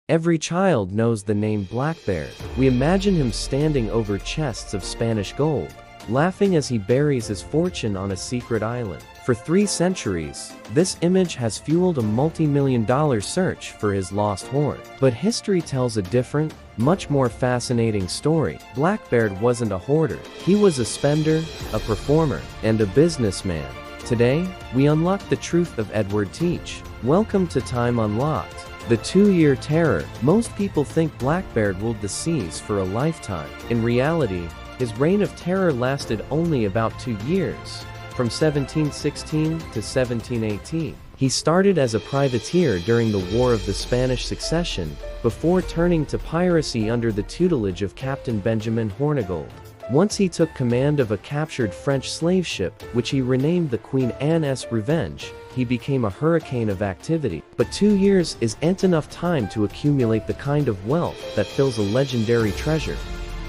Every child knows the name Blackbeard. We imagine him standing over chests of Spanish gold, laughing as he buries his fortune on a secret island. For 3 centuries, this image has fueled a multi-million-dollar search for his lost hoard. But history tells a different, much more fascinating story. Blackbeard wasn't a hoarder. He was a spender, a performer, and a businessman. Today, we unlock the truth of Edward Teach. Welcome to Time Unlocked. The 2-year terror. Most people think Blackbeard ruled the seas for a lifetime. In reality, his reign of terror lasted only about 2 years, from 1716 to 1718. He started as a privateer during the War of the Spanish Succession, before turning to piracy under the tutelage of Captain Benjamin Hornigold. Once he took command of a captured French slave ship, which he renamed the Queen Anne's Revenge, he became a hurricane of activity. But 2 years isn't enough time to accumulate the kind of wealth that fills a legendary treasure.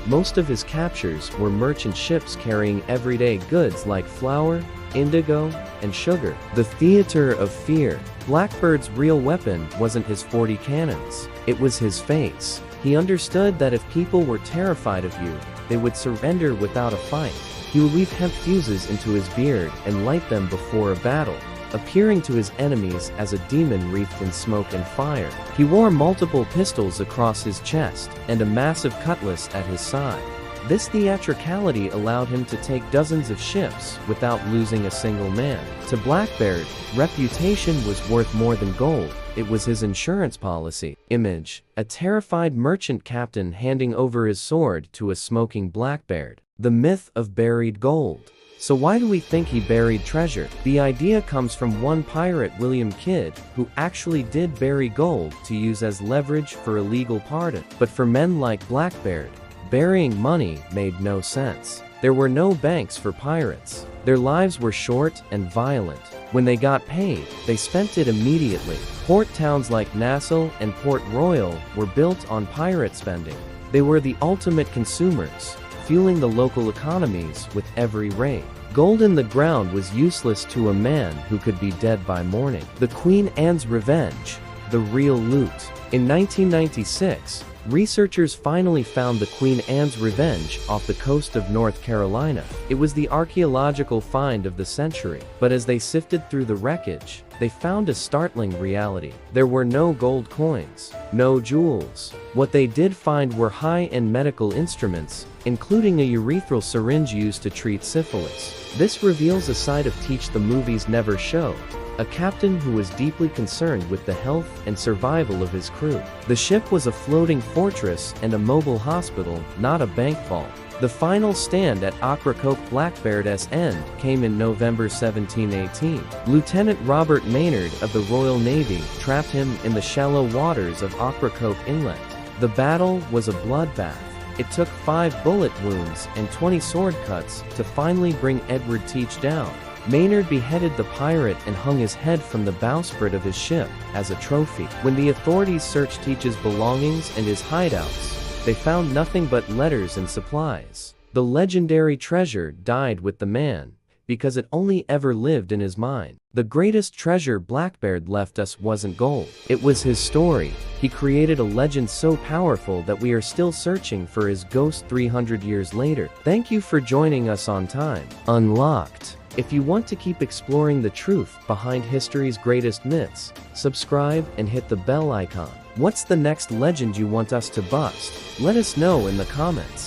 Most of his captures were merchant ships carrying everyday goods like flour, indigo, and sugar. The theater of fear. Blackbeard's real weapon wasn't his 40 cannons. It was his face. He understood that if people were terrified of you, they would surrender without a fight. He would weave hemp fuses into his beard and light them before a battle, appearing to his enemies as a demon wreathed in smoke and fire. He wore multiple pistols across his chest, and a massive cutlass at his side. This theatricality allowed him to take dozens of ships without losing a single man. To Blackbeard, reputation was worth more than gold. It was his insurance policy. Image: a terrified merchant captain handing over his sword to a smoking Blackbeard. The myth of buried gold. So why do we think he buried treasure? The idea comes from one pirate, William Kidd, who actually did bury gold to use as leverage for a legal pardon. But for men like Blackbeard, burying money made no sense. There were no banks for pirates. Their lives were short and violent. When they got paid, they spent it immediately. Port towns like Nassau and Port Royal were built on pirate spending. They were the ultimate consumers, fueling the local economies with every raid. Gold in the ground was useless to a man who could be dead by morning. The Queen Anne's Revenge. The real loot. In 1996, researchers finally found the Queen Anne's Revenge off the coast of North Carolina. It was the archaeological find of the century. But as they sifted through the wreckage, they found a startling reality. There were no gold coins, no jewels. What they did find were high-end medical instruments, including a urethral syringe used to treat syphilis. This reveals a side of Teach the movies never showed. A captain who was deeply concerned with the health and survival of his crew. The ship was a floating fortress and a mobile hospital, not a bank vault. The final stand at Ocracoke Blackbeard's end came in November 1718. Lieutenant Robert Maynard of the Royal Navy trapped him in the shallow waters of Ocracoke Inlet. The battle was a bloodbath. It took 5 bullet wounds and 20 sword cuts to finally bring Edward Teach down. Maynard beheaded the pirate and hung his head from the bowsprit of his ship as a trophy. When the authorities searched Teach's belongings and his hideouts, they found nothing but letters and supplies. The legendary treasure died with the man, because it only ever lived in his mind. The greatest treasure Blackbeard left us wasn't gold. It was his story. He created a legend so powerful that we are still searching for his ghost 300 years later. Thank you for joining us on Time Unlocked. If you want to keep exploring the truth behind history's greatest myths, subscribe and hit the bell icon. What's the next legend you want us to bust? Let us know in the comments.